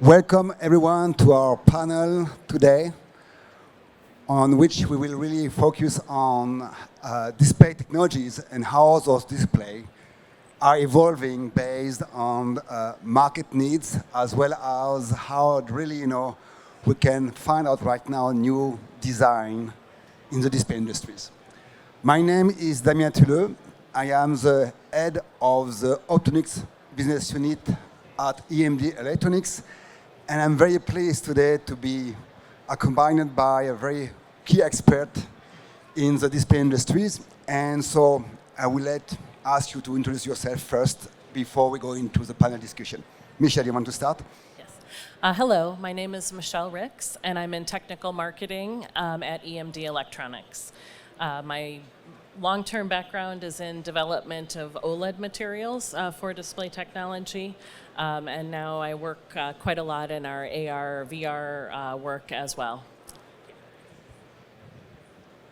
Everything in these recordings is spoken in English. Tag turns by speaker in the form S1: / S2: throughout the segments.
S1: Welcome everyone to our panel today, on which we will really focus on display technologies and how those displays are evolving based on market needs, as well as how really, we can find out right now new design in the display industries. My name is Damien Tuleu. I am the head of the Optronics business unit at EMD Electronics, and I'm very pleased today to be accompanied by a very key expert in the display industries. And so I will ask you to introduce yourself first before we go into the panel discussion. Michele, you want to start?
S2: Yes. Hello, my name is Michele Ricks, and I'm in technical marketing at EMD Electronics. My long-term background is in development of OLED materials for display technology, and now I work quite a lot in our AR, VR work as well.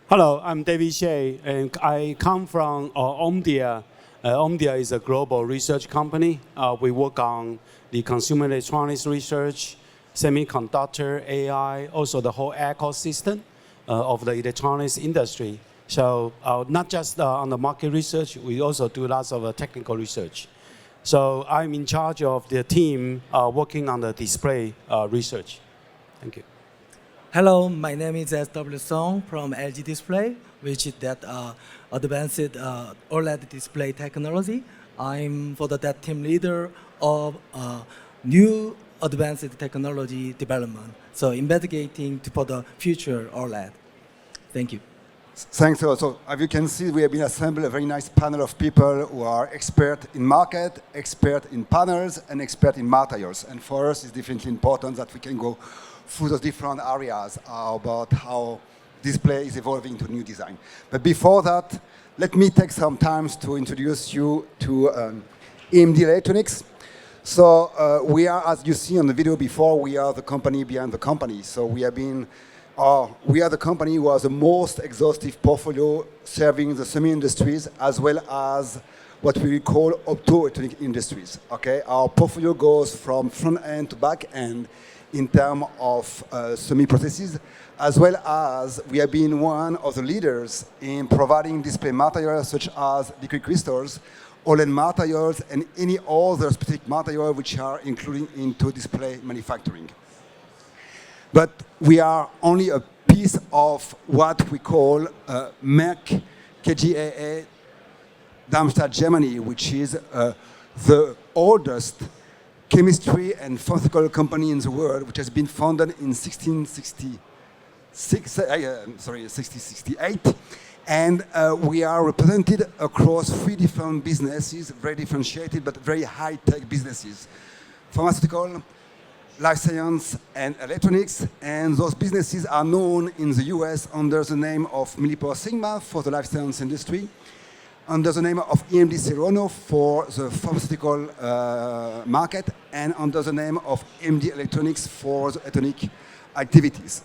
S3: Hello, I'm David Hsieh, and I come from Omdia. Omdia is a global research company. We work on the consumer electronics research, semiconductor, AI, also the whole ecosystem of the electronics industry. So not just on the market research, we also do lots of technical research. So I'm in charge of the team working on the display research. Thank you.
S4: Hello, my name is S.W. Seung from LG Display, which is that advanced OLED display technology. I'm for that team leader of new advanced technology development, so investigating for the future OLED. Thank you.
S1: Thanks a lot. So as you can see, we have been assembled a very nice panel of people who are expert in market, expert in panels, and expert in materials. And for us, it's definitely important that we can go through those different areas about how display is evolving to new design. But before that, let me take some time to introduce you to EMD Electronics. So we are, as you see on the video before, we are the company behind the company. So we are the company who has the most exhaustive portfolio serving the semi-industries as well as what we call optoelectronic industries. Okay, our portfolio goes from front end to back end in terms of semi-processes, as well as we have been one of the leaders in providing display materials such as liquid crystals, OLED materials, and any other specific material which are including into display manufacturing. But we are only a piece of what we call Merck KGaA Darmstadt, Germany, which is the oldest chemistry and pharmaceutical company in the world, which has been founded in 1668. And we are represented across 3 different businesses, very differentiated but very high-tech businesses. Pharmaceutical, life science, and electronics, and those businesses are known in the US under the name of MilliporeSigma for the life science industry, under the name of EMD Serono for the pharmaceutical market, and under the name of EMD Electronics for the electronic activities.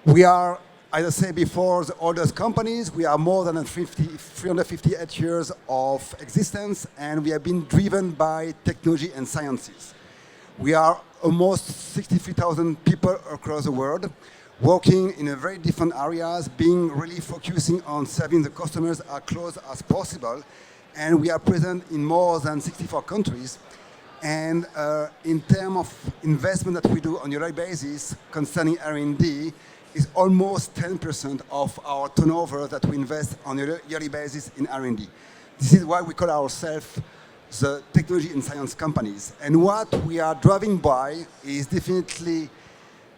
S1: We are, as I said before, the oldest companies. We are more than 358 years of existence, and we have been driven by technology and sciences. We are almost 63,000 people across the world, working in a very different areas, being really focusing on serving the customers as close as possible. And we are present in more than 64 countries. And in terms of investment that we do on a yearly basis concerning R&D, is almost 10% of our turnover that we invest on a yearly basis in R&D. This is why we call ourselves the technology and science companies. And what we are driving by is definitely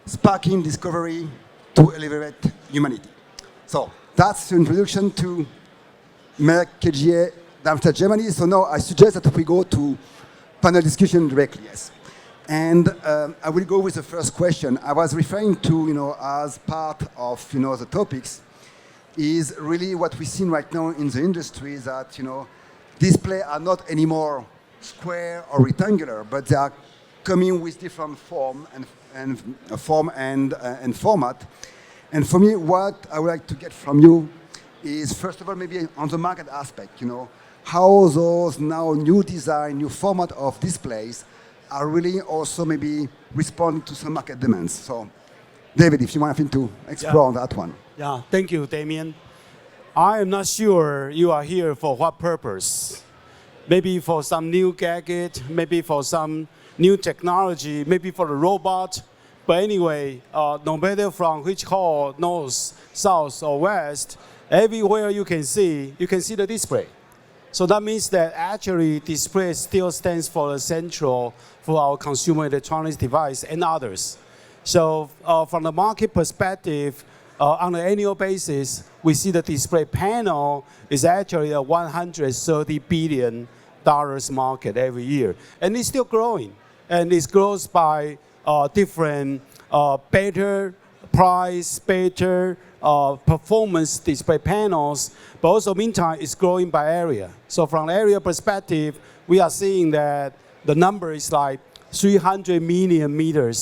S1: sparking discovery to elevate humanity. So that's the introduction to Merck KGaA Darmstadt, Germany. So now I suggest that we go to panel discussion directly, yes. And I will go with the first question. I was referring to, as part of, the topics, is really what we've seen right now in the industry that, displays are not anymore square or rectangular, but they are coming with different form and format. And for me, what I would like to get from you is, first of all, maybe on the market aspect, how those now new design, new format of displays are really also maybe responding to some market demands. So, David, if you want to explore on that one.
S3: Yeah, thank you, Damien. I am not sure you are here for what purpose. Maybe for some new gadget, maybe for some new technology, maybe for the robot. But anyway, no matter from which hall, north, south, or west, everywhere you can see the display. So that means that actually display still stands for the central for our consumer electronics device and others. So from the market perspective, on an annual basis, we see the display panel is actually a $130 billion market every year. And it's still growing. And it grows by different better price, better performance display panels, but also meantime it's growing by area. So from area perspective, we are seeing that the number is like 300 million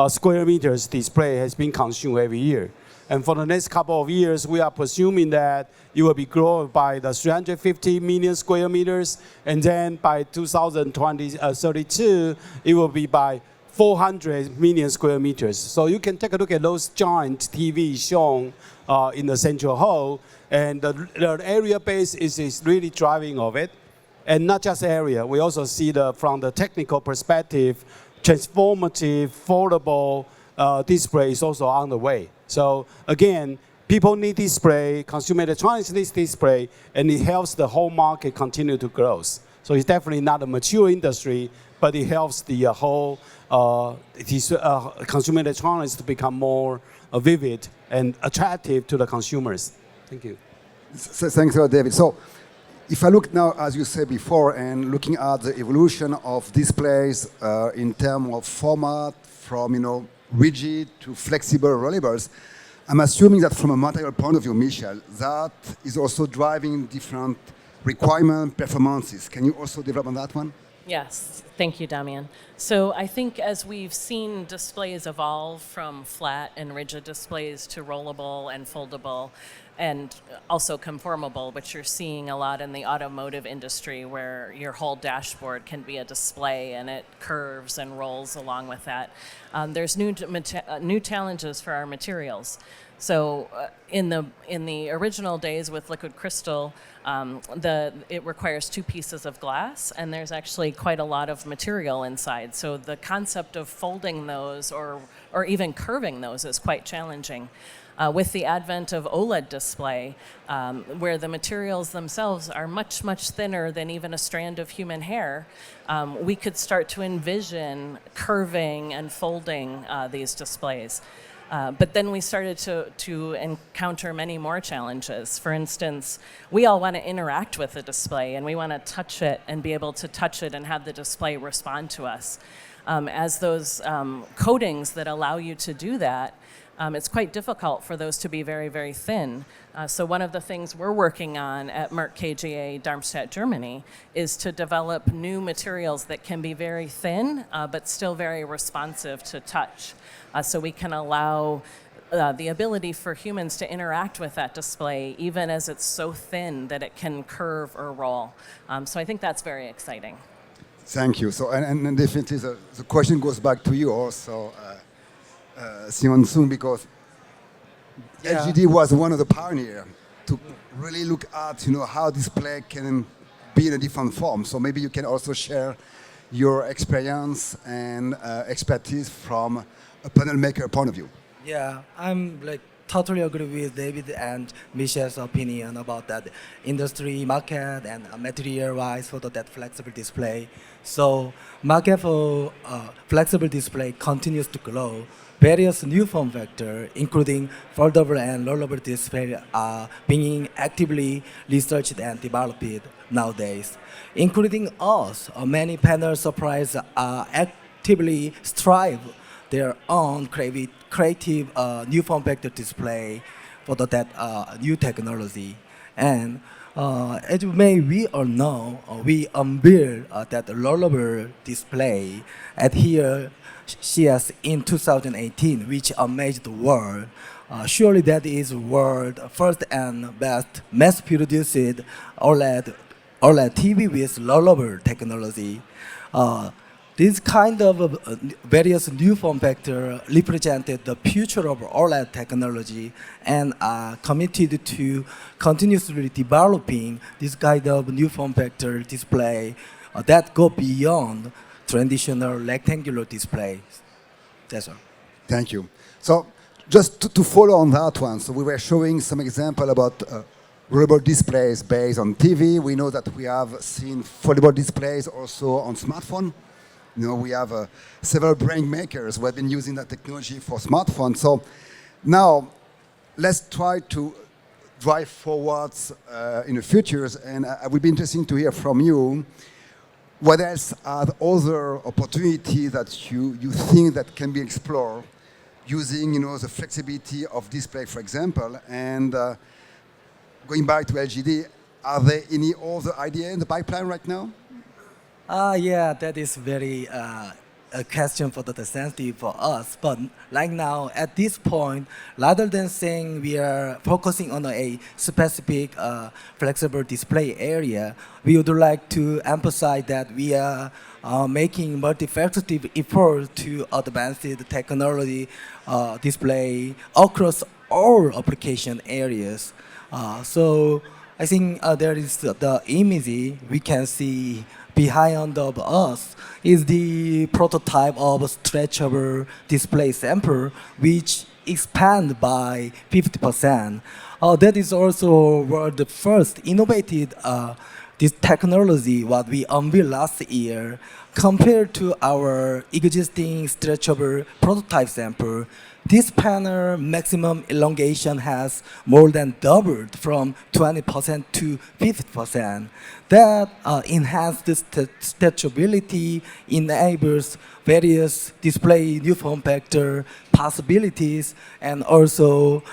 S3: square meters display has been consumed every year. And for the next couple of years, we are presuming that it will be grown by the 350 million square meters, and then by 2032, it will be by 400 million square meters. So you can take a look at those giant TVs shown in the central hall, and the area base is really driving of it. And not just area, we also see from the technical perspective, transformative, foldable display is also on the way. So again, people need display, consumer electronics needs display, and it helps the whole market continue to grow. So it's definitely not a mature industry, but it helps the whole consumer electronics to become more vivid and attractive to the consumers. Thank you.
S1: So, thanks a lot, David. So if I look now, as you said before, and looking at the evolution of displays in terms of format, from rigid to flexible rollables, I'm assuming that from a material point of view, Michele, that is also driving different requirement performances. Can you also develop on that one?
S2: Yes, thank you, Damien. So I think as we've seen displays evolve from flat and rigid displays to rollable and foldable, and also conformable, which you're seeing a lot in the automotive industry, where your whole dashboard can be a display and it curves and rolls along with that. There's new challenges for our materials. So in the original days with liquid crystal, it requires two pieces of glass, and there's actually quite a lot of material inside. So the concept of folding those or even curving those is quite challenging. With the advent of OLED display, where the materials themselves are much, much thinner than even a strand of human hair, we could start to envision curving and folding these displays. But then we started to encounter many more challenges. For instance, we all want to interact with the display, and we want to touch it and be able to touch it and have the display respond to us. As those coatings that allow you to do that, it's quite difficult for those to be very, very thin. So one of the things we're working on at Merck KGaA Darmstadt, Germany, is to develop new materials that can be very thin, but still very responsive to touch. So we can allow the ability for humans to interact with that display, even as it's so thin that it can curve or roll. So I think that's very exciting.
S1: Thank you. So, and definitely the question goes back to you also, Seung, because LGD was one of the pioneers to really look at how display can be in a different form. So maybe you can also share your experience and expertise from a panel maker point of view.
S4: Yeah, I'm totally agree with David and Michele's opinion about that industry market and material-wise for that flexible display. So market for flexible display continues to grow. Various new form factors, including foldable and rollable display, are being actively researched and developed nowadays. Including us, many panel suppliers are actively strive their own creative new form factor display for that new technology. And as we all know, we unveiled that rollable display at here CES in 2018, which amazed the world. Surely that is world first and best mass-produced OLED TV with rollable technology. This kind of various new form factor represented the future of OLED technology and are committed to continuously developing this kind of new form factor display that go beyond traditional rectangular displays. That's all.
S1: Thank you. So just to follow on that one, so we were showing some example about wearable displays based on TV. We know that we have seen foldable displays also on smartphone. You know, we have several brand makers who have been using that technology for smartphones. So now let's try to drive forwards in the futures, and it would be interesting to hear from you. What else are the other opportunities that you think that can be explored using, you know, the flexibility of display, for example, and going back to LGD, are there any other idea in the pipeline right now?
S4: Yeah, that is very a question for the sensitive for us. But right now, at this point, rather than saying we are focusing on a specific flexible display area, we would like to emphasize that we are making multifaceted efforts to advance the technology display across all application areas. So I think there is the image we can see behind of us is the prototype of a stretchable display sample, which expand by 50%. That is also the first innovated this technology what we unveiled last year compared to our existing stretchable prototype sample. This panel maximum elongation has more than doubled from 20% to 50%. That enhanced stretchability enables various display new form factor possibilities and also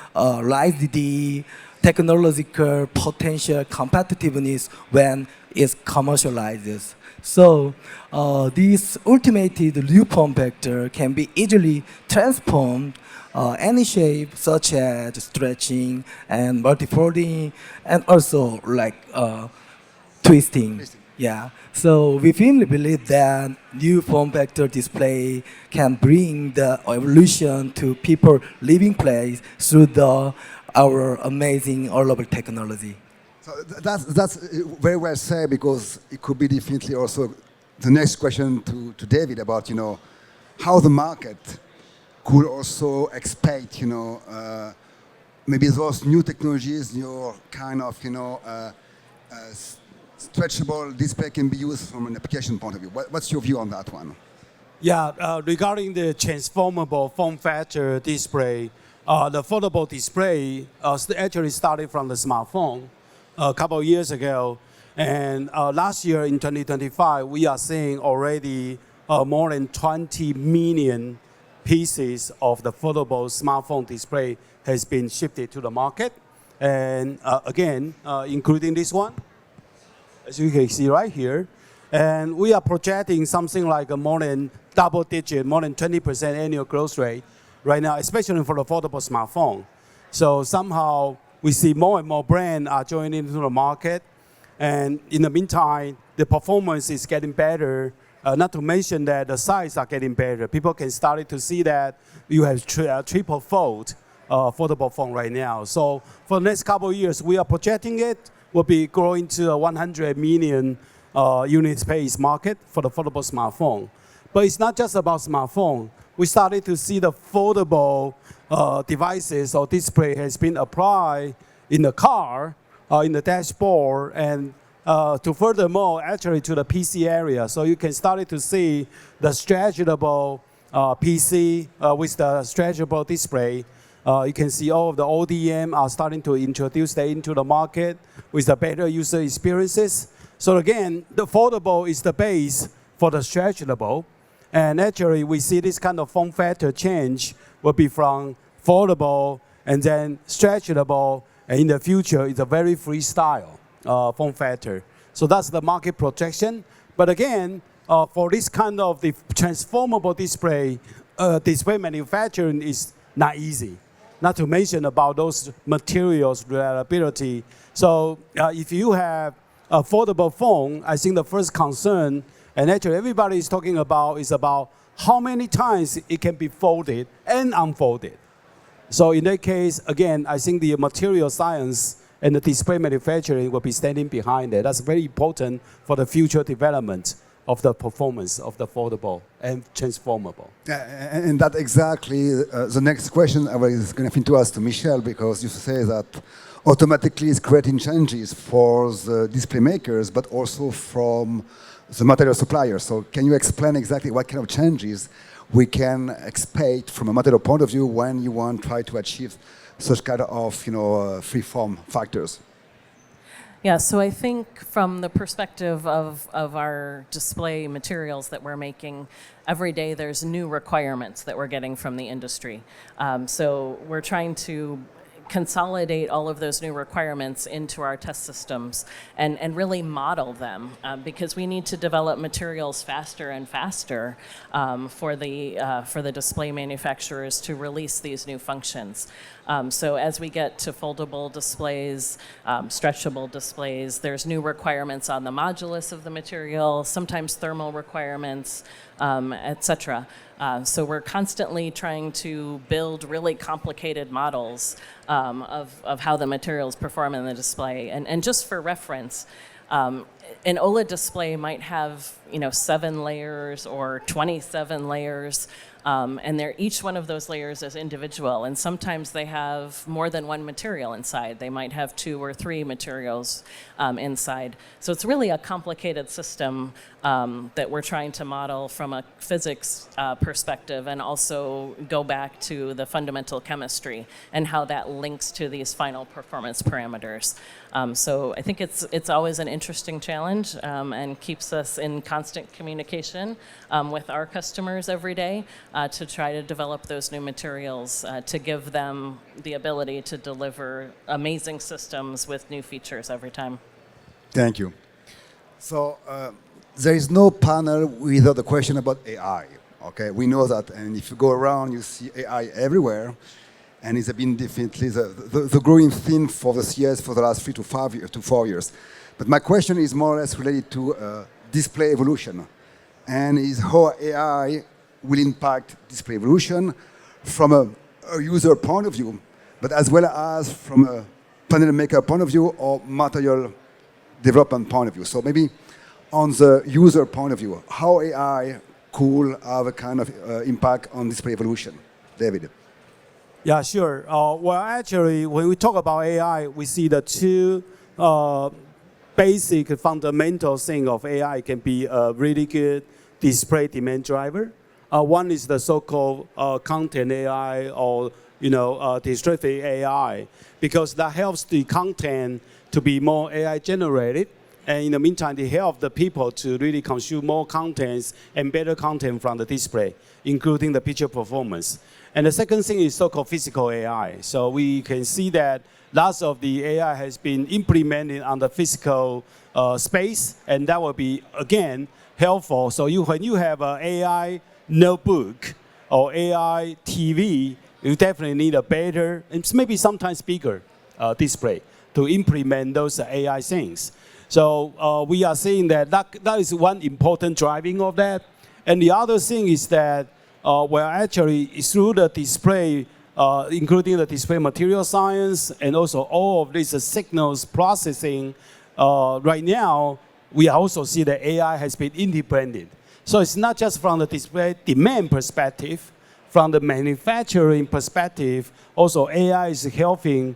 S4: raise the technological potential competitiveness when it's commercialized. So this ultimated new form factor can be easily transformed any shape, such as stretching and multi-folding, and also like twisting. Yeah. So we firmly believe that new form factor display can bring the evolution to people living place through our amazing all-over technology.
S1: So that's very well said, because it could be definitely also the next question to David about, you know, how the market could also expect, you know, maybe those new technologies, your kind of, you know, stretchable display can be used from an application point of view. What's your view on that one?
S3: Yeah, regarding the transformable form factor display, the foldable display actually started from the smartphone a couple of years ago. And last year in 2025, we are seeing already more than 20 million pieces of the foldable smartphone display has been shifted to the market. And again, including this one, as you can see right here. And we are projecting something like a more than double digit, more than 20% annual growth rate right now, especially for the foldable smartphone. So somehow we see more and more brands are joining into the market. And in the meantime, the performance is getting better. Not to mention that the size are getting better. People can start to see that you have triple fold foldable phone right now. So for the next couple of years, we are projecting it will be growing to a 100 million unit space market for the foldable smartphone. But it's not just about smartphone. We started to see the foldable devices or display has been applied in the car, in the dashboard, and to furthermore, actually to the PC area. So you can start to see the stretchable PC with the stretchable display. You can see all of the ODM are starting to introduce that into the market with the better user experiences. So again, the foldable is the base for the stretchable. And actually, we see this kind of form factor change will be from foldable and then stretchable. And in the future, it's a very freestyle form factor. So that's the market projection. But again, for this kind of the transformable display, display manufacturing is not easy. Not to mention about those materials reliability. So if you have a foldable phone, I think the first concern And actually, everybody is talking about is about how many times it can be folded and unfolded. So in that case, again, I think the material science and the display manufacturing will be standing behind it. That's very important for the future development of the performance of the foldable and transformable.
S1: And that exactly the next question I was going to ask to Michele, because you say that automatically it's creating changes for the display makers, but also from the material suppliers. So can you explain exactly what kind of changes we can expect from a material point of view when you want to try to achieve such kind of free-form factors?
S2: Yeah, so I think from the perspective of our display materials that we're making, every day there's new requirements that we're getting from the industry. So we're trying to consolidate all of those new requirements into our test systems and really model them because we need to develop materials faster and faster for the display manufacturers to release these new functions. So as we get to foldable displays, stretchable displays, there's new requirements on the modulus of the material, sometimes thermal requirements, et cetera. So we're constantly trying to build really complicated models of how the materials perform in the display. And just for reference, an OLED display might have 7 layers or 27 layers, and each one of those layers is individual. And sometimes they have more than one material inside. They might have 2 or 3 materials inside. So it's really a complicated system that we're trying to model from a physics perspective, and also go back to the fundamental chemistry and how that links to these final performance parameters. So I think it's always an interesting challenge and keeps us in constant communication with our customers every day to try to develop those new materials to give them the ability to deliver amazing systems with new features every time.
S1: Thank you. So there is no panel without a question about AI. Okay, we know that, and if you go around, you see AI everywhere, and it's been definitely the growing theme for the CES for the last 3 to 4 years. But my question is more or less related to display evolution, and is how AI will impact display evolution from a user point of view, but as well as from a panel maker point of view or material development point of view. So maybe on the user point of view, how AI could have a kind of impact on display evolution. David.
S3: Yeah, sure. Well, actually, when we talk about AI, we see the two basic fundamental thing of AI can be a really good display demand driver. One is the so-called content AI or descriptive AI, because that helps the content to be more AI generated. And in the meantime, they help the people to really consume more contents and better content from the display, including the picture performance. And the second thing is so-called physical AI. So we can see that lots of the AI has been implemented on the physical space, and that will be, again, helpful. So when you have an AI notebook or AI TV, you definitely need a better, and maybe sometimes bigger display to implement those AI things. So we are seeing that is one important driving of that. And the other thing is that, actually, through the display, including the display material science and also all of these signals processing, right now, we also see that AI has been independent. So it's not just from the display demand perspective, from the manufacturing perspective, also AI is helping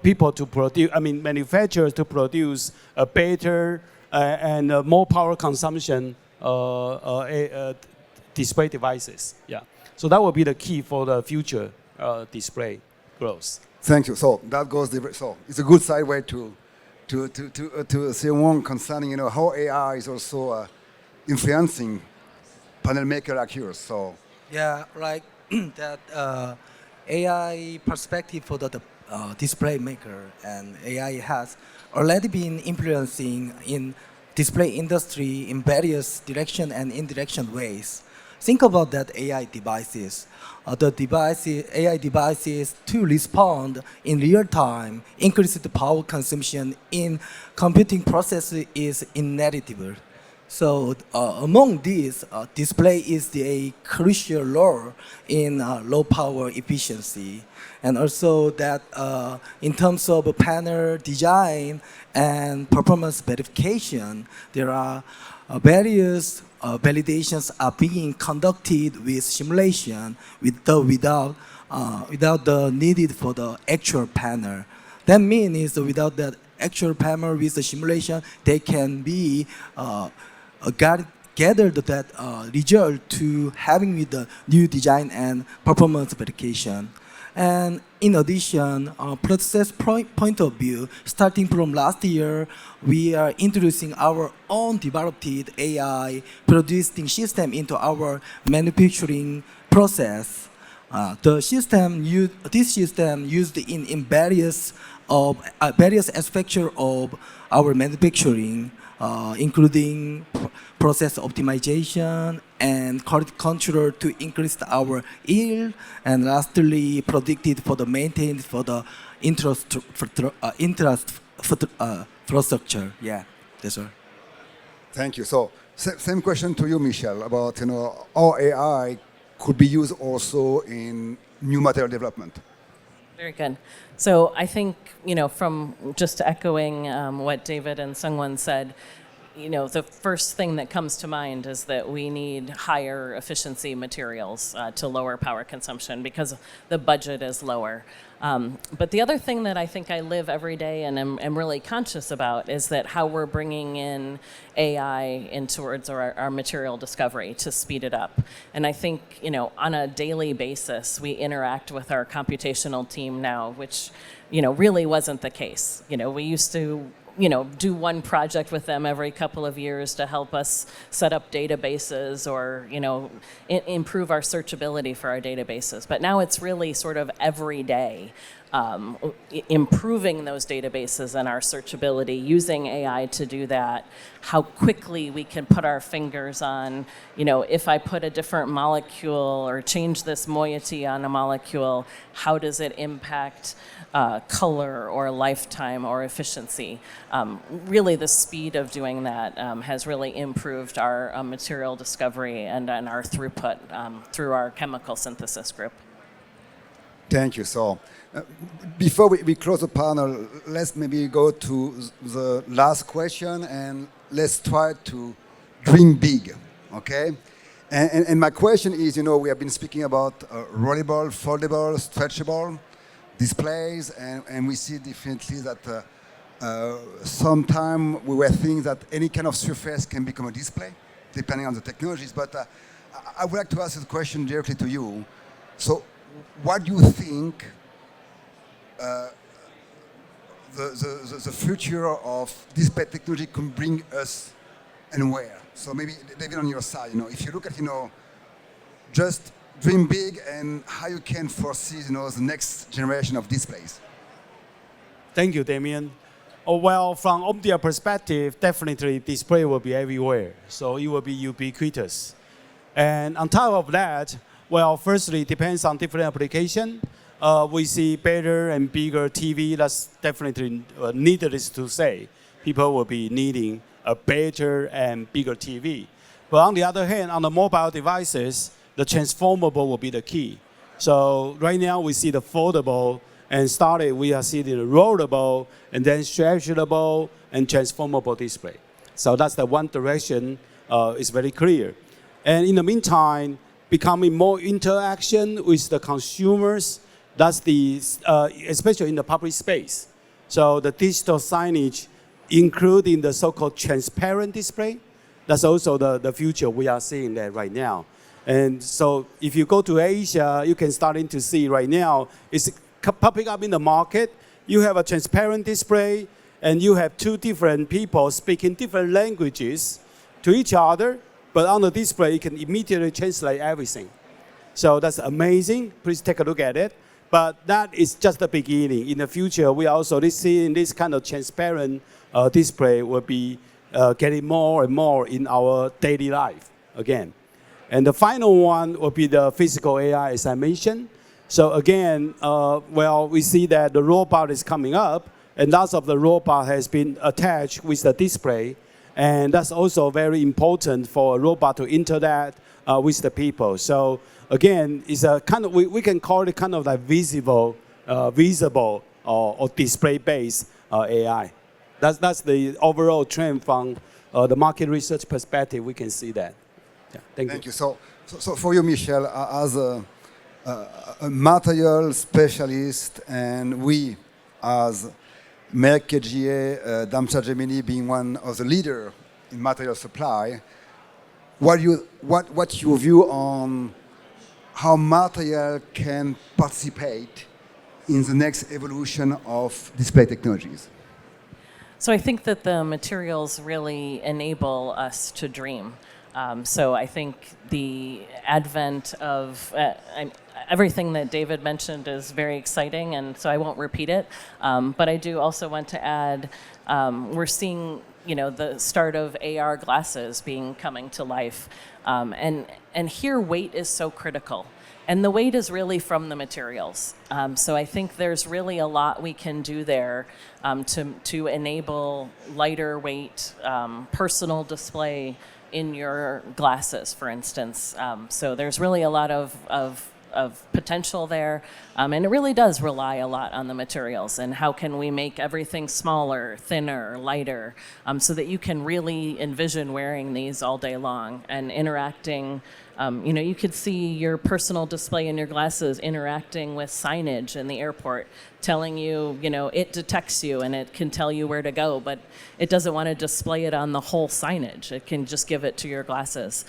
S3: people to produce, manufacturers to produce a better and more power consumption display devices. Yeah. So that will be the key for the future display growth.
S1: Thank you. So that goes so it's a good sideway to Seung concerning how AI is also influencing panel maker like yours. So
S4: Yeah, like that AI perspective for the display maker and AI has already been influencing in display industry in various direction and indirection ways. Think about that AI devices. AI devices to respond in real time, increase the power consumption in computing process is inevitable. So among these, display is a crucial role in low power efficiency. And also that in terms of panel design and performance verification, there are various validations are being conducted with simulation without the needed for the actual panel. That means without that actual panel with the simulation, they can be gathered that result to having with the new design and performance verification. And in addition, process point of view, starting from last year, we are introducing our own developed AI producing system into our manufacturing process. This system used in various aspects of our manufacturing, including process optimization and quality control to increase our yield, and lastly, predicted for the maintenance for the infrastructure. Yeah, that's all.
S1: Thank you. So, same question to you, Michele, about how AI could be used also in new material development.
S2: Very good. So I think, from just echoing what David and Seung said, the first thing that comes to mind is that we need higher efficiency materials to lower power consumption because the budget is lower. But the other thing that I think I live every day and am really conscious about is that how we're bringing in AI in towards our material discovery to speed it up. And I think, on a daily basis, we interact with our computational team now, which, really wasn't the case. We used to do one project with them every couple of years to help us set up databases or, improve our searchability for our databases. But now it's really sort of every day, improving those databases and our searchability, using AI to do that, how quickly we can put our fingers on, if I put a different molecule or change this moiety on a molecule, how does it impact color or lifetime or efficiency. Really the speed of doing that has really improved our material discovery and our throughput through our chemical synthesis group.
S1: Thank you. So before we close the panel, let's maybe go to the last question and let's try to dream big, okay? And my question is, we have been speaking about rollable, foldable, stretchable displays, and we see definitely that sometime we were thinking that any kind of surface can become a display, depending on the technologies. But I would like to ask the question directly to you. So what do you think the future of display technology can bring us and where? So maybe, David, on your side, if you look at, just dream big and how you can foresee, the next generation of displays.
S3: Thank you, Damien. Well, from Omdia perspective, definitely display will be everywhere. So it will be ubiquitous. And on top of that, well, firstly, it depends on different application. We see better and bigger TV. That's definitely needless to say. People will be needing a better and bigger TV. But on the other hand, on the mobile devices, the transformable will be the key. So right now we see the foldable, and we are seeing the rollable, and then stretchable and transformable display. So that's the one direction is very clear. And in the meantime, becoming more interaction with the consumers. That's especially in the public space. So the digital signage, including the so-called transparent display, that's also the future we are seeing that right now. And so if you go to Asia, you can starting to see right now, it's popping up in the market. You have a transparent display, and you have two different people speaking different languages to each other, but on the display, you can immediately translate everything. So that's amazing. Please take a look at it. But that is just the beginning. In the future, we are also seeing this kind of transparent display will be getting more and more in our daily life again. And the final one will be the physical AI, as I mentioned. So again, we see that the robot is coming up, and lots of the robot has been attached with the display. And that's also very important for a robot to interact with the people. So again, it's a kind of, we can call it kind of like visible or display-based AI. That's the overall trend from the market research perspective. We can see that. Yeah, thank you.
S1: So for you, Michele, as a material specialist, and we as Merck KGA, Damien Gemini being one of the leader in material supply, what's your view on how material can participate in the next evolution of display technologies?
S2: So I think that the materials really enable us to dream. So I think the advent of everything that David mentioned is very exciting, and so I won't repeat it. But I do also want to add, we're seeing, the start of AR glasses coming to life, and here weight is so critical. And the weight is really from the materials. So I think there's really a lot we can do there to enable lighter weight, personal display in your glasses, for instance. So there's really a lot of potential there. And it really does rely a lot on the materials and how can we make everything smaller, thinner, lighter, so that you can really envision wearing these all day long and interacting. You could see your personal display in your glasses interacting with signage in the airport, telling you, it detects you and it can tell you where to go, but it doesn't want to display it on the whole signage. It can just give it to your glasses.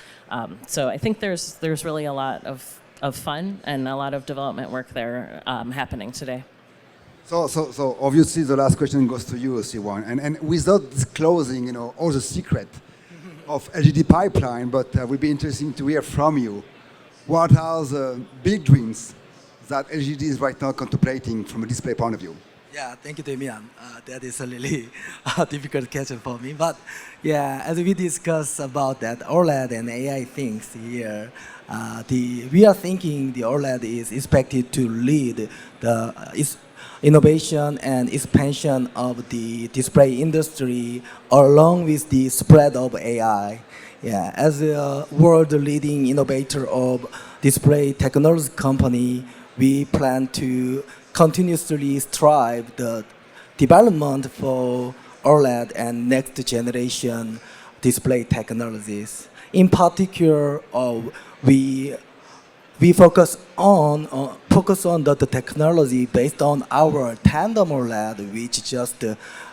S2: So I think there's really a lot of fun and a lot of development work there happening today.
S1: So obviously the last question goes to you, Hsieh, and without disclosing, all the secret of LGD pipeline, but it would be interesting to hear from you. What are the big dreams that LGD is right now contemplating from a display point of view?
S4: Yeah, thank you, Damien. That is a really difficult question for me. But yeah, as we discuss about that OLED and AI things here, we are thinking the OLED is expected to lead the innovation and expansion of the display industry along with the spread of AI. Yeah, as a world-leading innovator of display technology company, we plan to continuously strive the development for OLED and next generation display technologies. In particular, we focus on the technology based on our tandem OLED, which just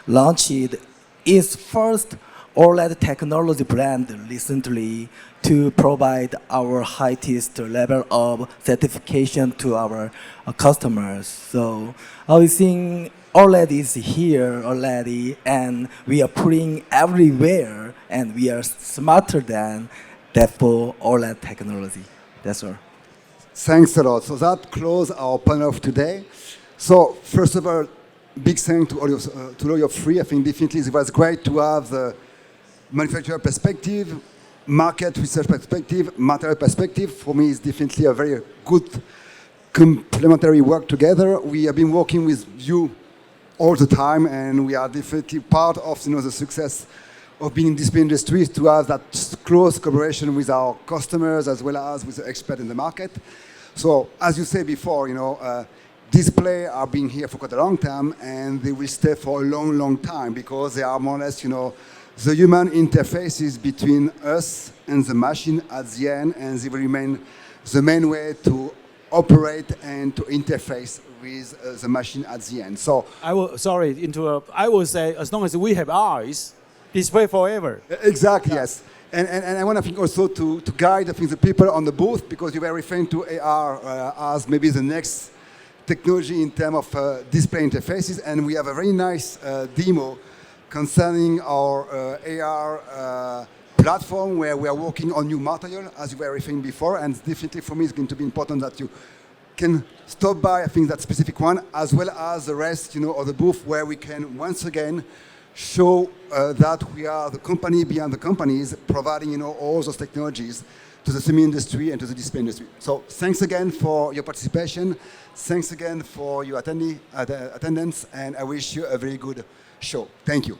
S4: launched its first OLED technology brand recently to provide our highest level of certification to our customers. So I think OLED is here already, and we are putting everywhere, and we are smarter than that for OLED technology. That's all.
S1: Thanks a lot. So that closes our panel of today. So first of all, big thanks to all you three. I think definitely it was great to have the manufacturer perspective, market research perspective, material perspective. For me, it's definitely a very good complementary work together. We have been working with you all the time, and we are definitely part of the success of being in display industry to have that close collaboration with our customers as well as with the expert in the market. So as you said before, display are being here for quite a long time, and they will stay for a long, long time because they are more or less, the human interfaces between us and the machine at the end, and they will remain the main way to operate and to interface with the machine at the end. So
S3: I will say, as long as we have eyes, display forever.
S1: Exactly, yes. And I want to think also to guide the people on the booth, because you were referring to AR as maybe the next technology in terms of display interfaces, and we have a very nice demo concerning our AR platform where we are working on new material, as you were referring before, and definitely for me it's going to be important that you can stop by, I think, that specific one, as well as the rest, of the booth, where we can once again show that we are the company behind the companies, providing, all those technologies to the semi industry and to the display industry. So thanks again for your participation. Thanks again for your attendance, and I wish you a very good show. Thank you.